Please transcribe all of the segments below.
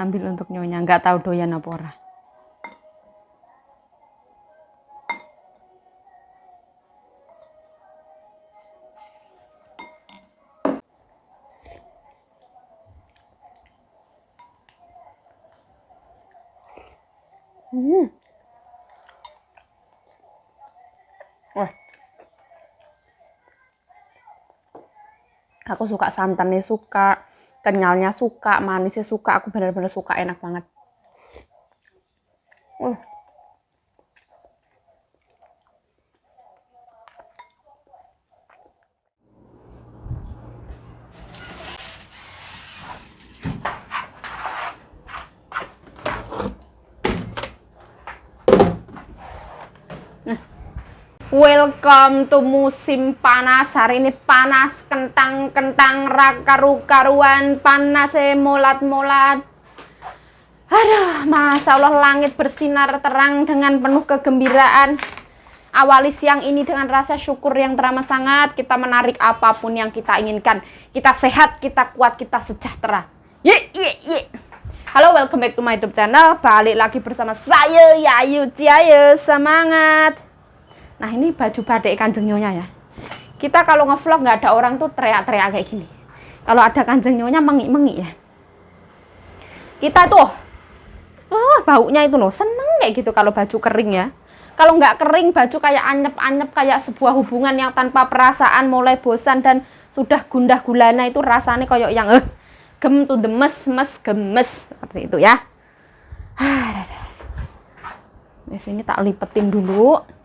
Ambil untuk nyonya, nggak tahu doyan apa ora. Wah. Aku suka santannya, suka kenyalnya, suka manisnya, suka. Aku benar-benar suka, enak banget. Welcome to musim panas. Hari ini panas, kentang-kentang, karu-karuan, panas, molat-molat. Aduh, Masya Allah, langit bersinar terang dengan penuh kegembiraan. Awali siang ini dengan rasa syukur yang teramat sangat. Kita menarik apapun yang kita inginkan. Kita sehat, kita kuat, kita sejahtera. Ye. Halo, welcome back to my YouTube channel. Balik lagi bersama saya, Yayu Ciayu. Semangat. Nah, ini baju batik Kanjeng Nyonya ya. Kita kalau ngevlog nggak ada orang tuh teriak-teriak kayak gini. Kalau ada Kanjeng Nyonya mengik-mengik ya. Kita tuh, baunya itu loh, seneng kayak gitu kalau baju kering ya. Kalau nggak kering, baju kayak anyep-anyep, kayak sebuah hubungan yang tanpa perasaan, mulai bosan dan sudah gundah gulana, itu rasanya kayak yang gem tuh demes, gemes. Seperti itu ya. Di sini tak lipetin dulu.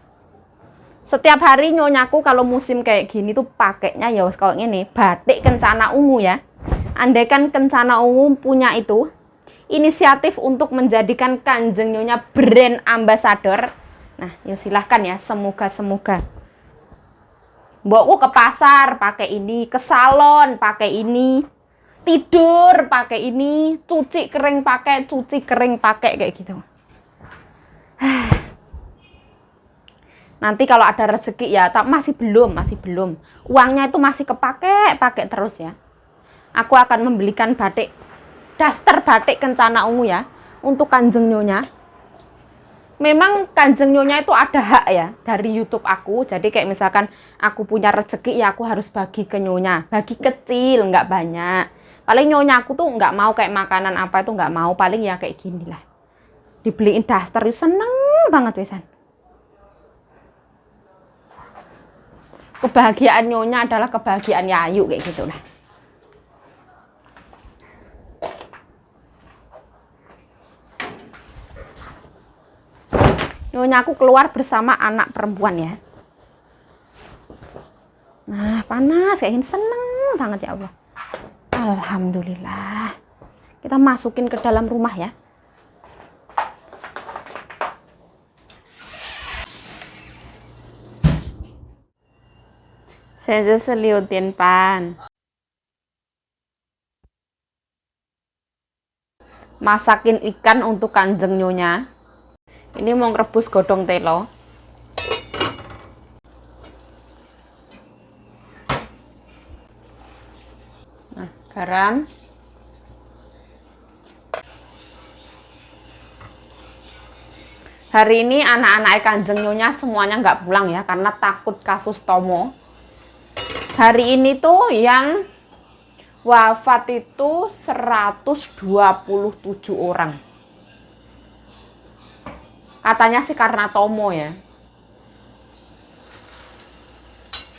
Setiap hari nyonyaku kalau musim kayak gini tuh pakainya ya kalau ini batik Kencana Ungu ya. Andaikan Kencana Ungu punya itu inisiatif untuk menjadikan Kanjeng Nyonya brand ambassador. Nah, ya silahkan ya, semoga. Mbokku ke pasar pakai ini, ke salon pakai ini, tidur pakai ini, cuci kering pakai kayak gitu. Nanti kalau ada rezeki ya, masih belum. Uangnya itu masih pakai terus ya. Aku akan membelikan batik, daster batik Kencana Ungu ya, untuk Kanjeng Nyonya. Memang Kanjeng Nyonya itu ada hak ya dari YouTube aku. Jadi kayak misalkan aku punya rezeki ya aku harus bagi ke Nyonya. Bagi kecil, nggak banyak. Paling Nyonya aku tuh nggak mau kayak makanan apa itu nggak mau. Paling ya kayak gini lah. Dibeliin daster, seneng banget wesan. Kebahagiaan Nyonya adalah kebahagiaan Yayu kayak gitu lah. Nyonya aku keluar bersama anak perempuan ya. Nah, panas kayak gini, seneng banget ya Allah. Alhamdulillah. Kita masukin ke dalam rumah ya. Saya seliutin pan. Masakin ikan untuk Kanjeng Nyonya. Ini mau ngerebus godong telo. Nah, garam. Hari ini anak-anak Kanjeng Nyonya semuanya nggak pulang ya, karena takut kasus Tomo. Hari ini tuh yang wafat itu 127 orang. Katanya sih karena Tomo ya.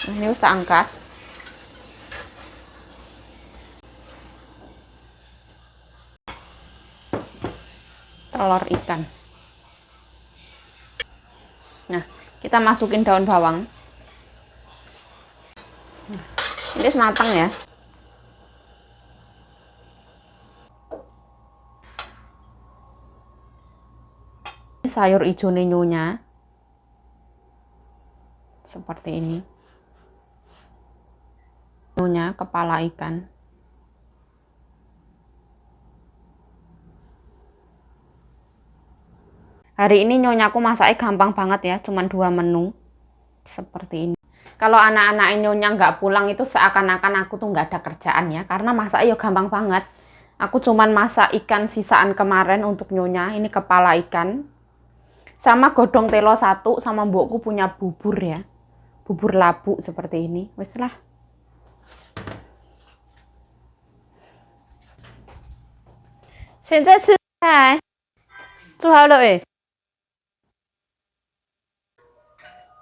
Nah, ini harus tak angkat. Telur ikan. Nah, kita masukin daun bawang. Nah, ini matang ya. Sayur hijau Nyonya seperti ini. Nyonya kepala ikan. Hari ini Nyonyaku masaknya gampang banget ya, cuman 2 menu seperti ini. Kalau anak-anak Nyonya nggak pulang itu seakan-akan aku tuh nggak ada kerjaan ya, karena masaknya ya gampang banget. Aku cuman masak ikan sisaan kemarin untuk nyonya. Ini kepala ikan. Sama godong telo 1 sama mbokku punya bubur ya. Bubur labu seperti ini. Wes lah.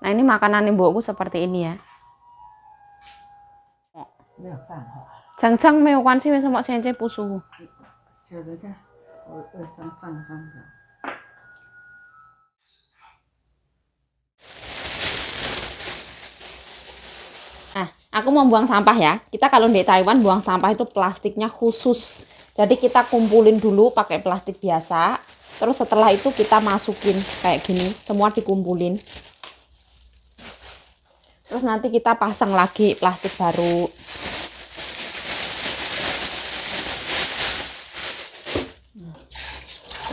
Nah, ini makanan mbokku seperti ini ya. Jang-jang meokan sih sama senje pusu. Nah, aku mau buang sampah ya. Kita kalau di Taiwan buang sampah itu plastiknya khusus. Jadi kita kumpulin dulu pakai plastik biasa. Terus setelah itu kita masukin kayak gini. Semua dikumpulin. Terus nanti kita pasang lagi plastik baru.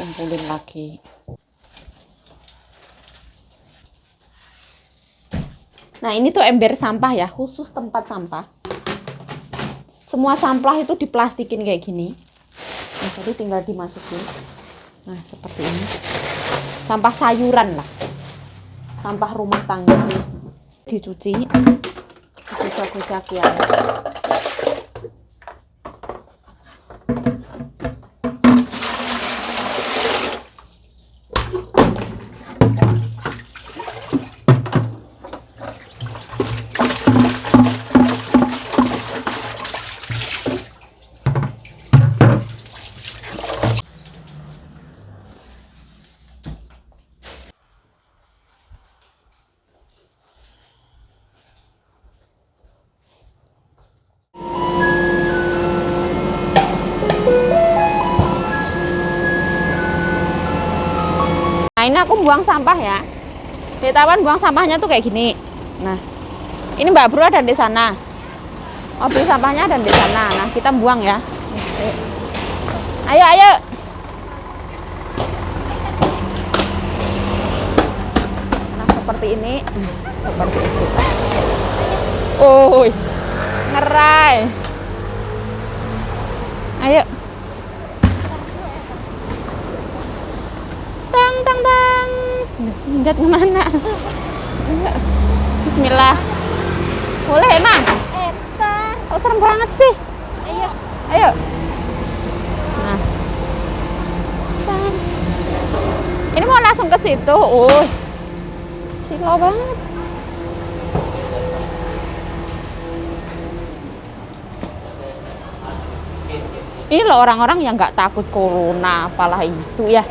Kumpulin lagi. Nah, ini tuh ember sampah ya, khusus tempat sampah. Semua sampah itu diplastikin kayak gini. Nah, jadi tinggal dimasukin. Nah, seperti ini. Sampah sayuran lah. Sampah rumah tangga. Dicuci. Gosok-gosok ya. Nah, ini aku buang sampah ya. Di Taiwan buang sampahnya tuh kayak gini. Nah, ini Mbak Bro ada di sana. Mobil sampahnya ada di sana. Nah, kita buang ya. Ayo, ayo. Nah, seperti ini. Seperti itu. Oh, ngerai. Ayo. Tang, tang, tang. Minggat kemana? Bismillah. Boleh emang? Oh, serem banget sih. Ayo. Ayo. Nah. San. Ini mau langsung ke situ. Oh. Silo banget. Ini loh orang-orang yang nggak takut corona, apalah itu ya.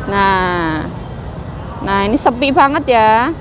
Nah ini sepi banget ya.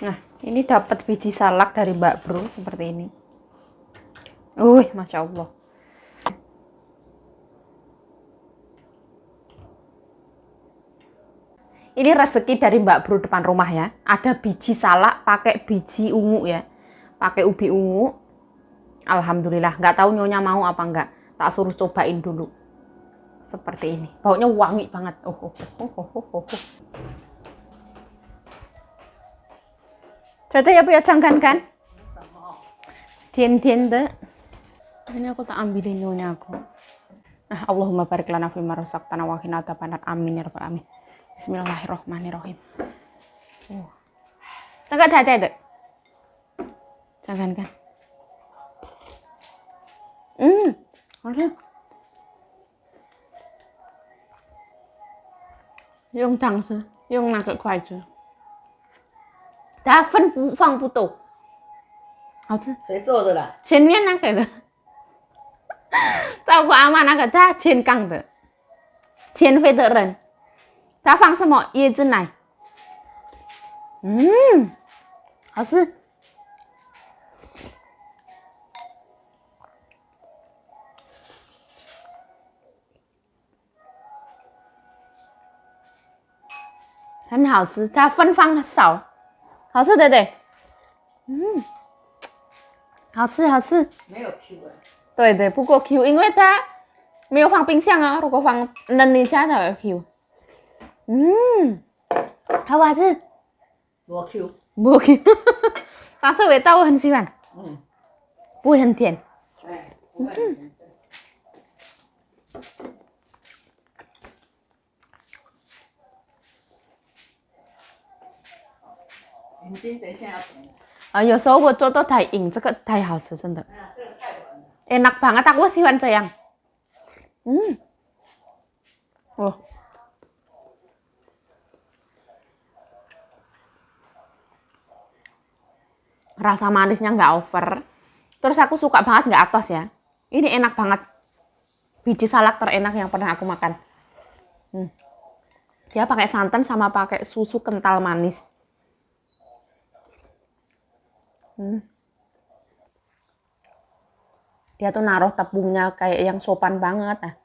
Nah, ini dapat biji salak dari Mbak Bro seperti ini. Masya Allah. Ini rezeki dari Mbak Bro depan rumah ya. Ada biji salak pakai biji ungu ya. Pakai ubi ungu. Alhamdulillah. Nggak tahu nyonya mau apa enggak. Tak suruh cobain dulu. Seperti ini. Baunya wangi banget. Caca ya punya jangkan kan? Dian-dian deh. Ini aku tak ambilin nyonya aku. Allahumma barik lana fima razaqtana wa qina adzabannar. Amin ya rabbal alamin. Bismillahirrahmanirrahim. Jangan hati-hati. Jangan kan. Oke. Dùng thẳng sư, dùng là cái khoai chứ. Đã放不动。好吃。谁做的啦？前面那个的，照顾阿妈那个，他前港的，前非的人，他放什么椰子奶？好吃。很好吃，它芬芳少，好吃对不对？好吃好吃。没有 Q 啊。对对，不过 Q， 因为它没有放冰箱啊，如果放冷一下才有 Q。好不好吃？没 Q。没 Q， 但是味道我很喜欢。不会很甜。哎，不会很甜。眼睛等一下要等。有时候我做到太硬，这个太好吃，真的。这个太软了。enak banget, aku喜欢这样。Rasa manisnya nggak over. Terus aku suka banget nggak atos ya. Ini enak banget. Biji salak terenak yang pernah aku makan. Dia pakai santan sama pakai susu kental manis. Dia tuh naruh tepungnya kayak yang sopan banget.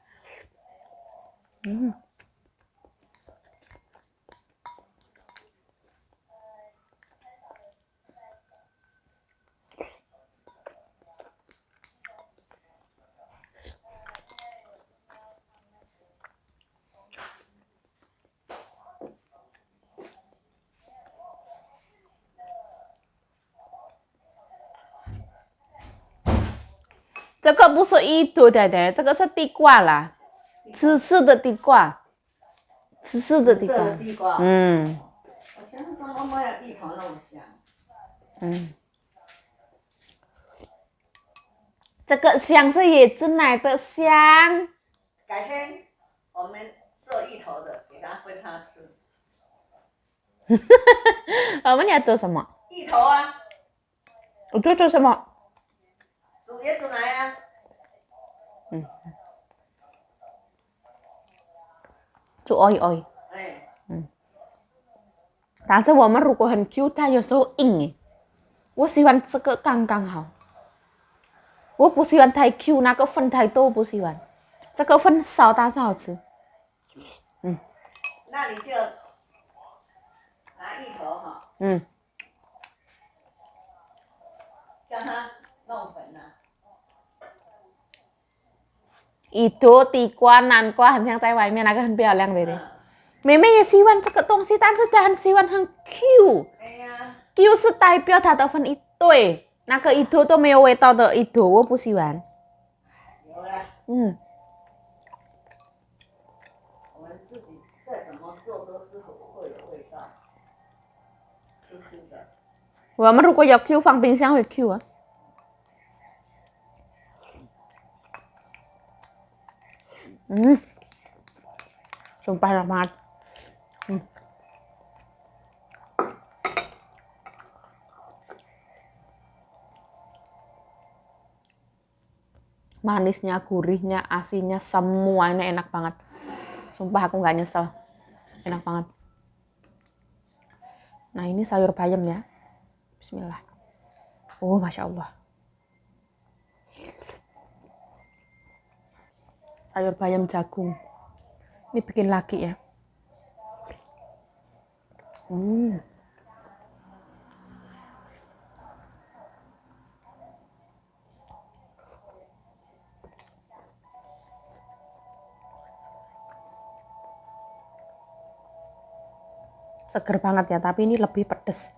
这个不是一朵的，这个是地瓜啦，紫色的地瓜，紫色的地瓜。紫色的地瓜。我想说妈妈有芋头那么香。这个香是椰子奶的香。改天我们做芋头的，给他分他吃。我们要做什么？芋头啊。我做什么？煮椰子奶啊。煮 oi。但是我们如果很 Q， 它有时候硬。我喜欢这个刚刚好。我不喜欢太 Q， 那个粉太多不喜欢。这个粉少但是好吃。那你就拿芋头哈。叫它弄粉啊。Itu 地瓜、南瓜很像在外面那个很漂亮的。妹妹也喜欢这个东西，但是她很喜欢很 Q。Q 是代表它的粉一堆，那个一坨都没有味道的一坨我不喜欢。有了。我们自己再怎么做都是会有味道。Q Q 的。我们如果有 Q 放冰箱会 Q 啊。Sumpah enak banget. Manisnya, gurihnya, asinnya, semuanya enak banget. Sumpah aku nggak nyesel. Enak banget. Nah ini sayur bayam ya. Bismillah. Masya Allah. Sayur bayam jagung. Ini bikin lagi ya. Seger banget ya, tapi ini lebih pedes.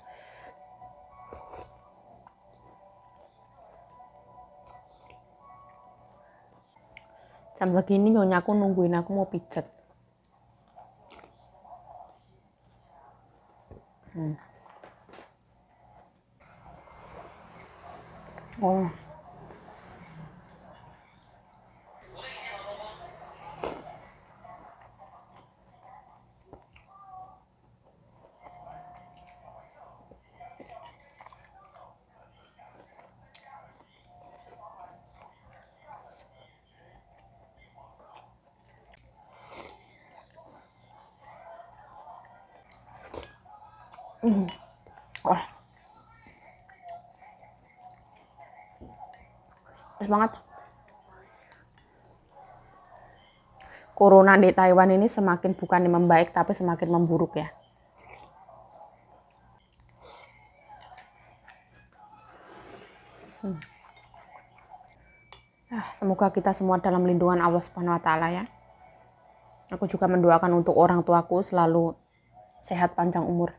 Jam segini nyonya aku nungguin aku mau pijet. Oh. Wah. Pedas banget. Corona di Taiwan ini semakin bukan membaik tapi semakin memburuk ya. Semoga kita semua dalam lindungan Allah Subhanahu wa taala ya. Aku juga mendoakan untuk orang tuaku selalu sehat panjang umur.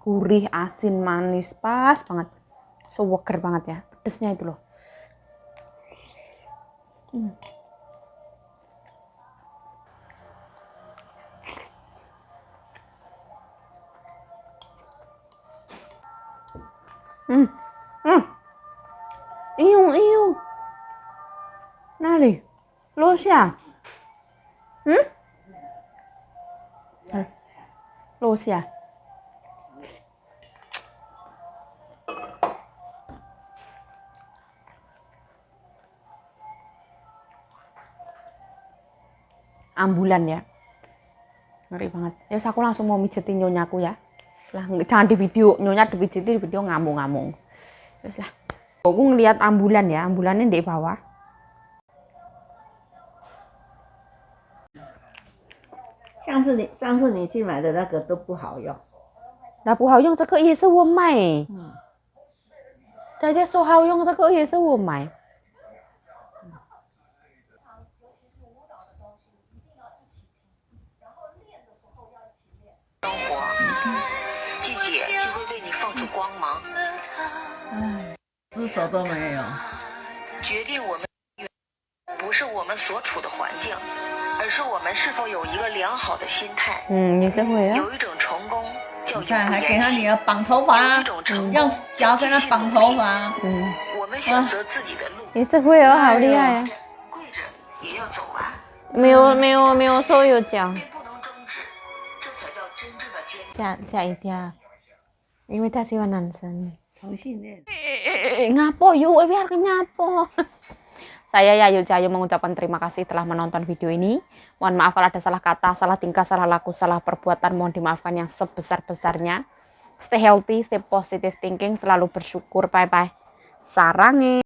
Gurih, asin, manis, pas banget. Seger banget ya. Pedesnya itu loh. Iyung, iyung. Nali. Lucia. Lucia. Ambulan ya. Ngeri banget. Ya aku langsung mau mijetin nyonyaku ya. Jangan di video, nyonya dipijetin di video ngamung-ngamung. Terus lah. Aku ngeliat ambulan ya, ambulannya di bawah. 上次你去买的那个都不好用。那不好用，这个也是我买。大家说好用，这个也是我买。生活，季节就会为你放出光芒。只手都没有。决定我们不是我们所处的环境，而是我们是否有一个良好的心态。也是会啊。有一种成功叫永看，不还给言弃，他女儿绑头发，有一种成用功叫脚给他继续努绑头力。发。我们选择自己的路，也是会哦，好厉害啊！跪着也要走完，没有说有脚。便不能终止，这才叫真正的坚强。 Siya dia. Imitasi wa Nansen. 同性恋。 Ngapo yuk, biar kenyapo. Saya Yayu Cahayu mengucapkan terima kasih telah menonton video ini. Mohon maaf kalau ada salah kata, salah tingkah, salah laku, salah perbuatan. Mohon dimaafkan yang sebesar-besarnya. Stay healthy, stay positive thinking, selalu bersyukur. Bye-bye. Sarangi.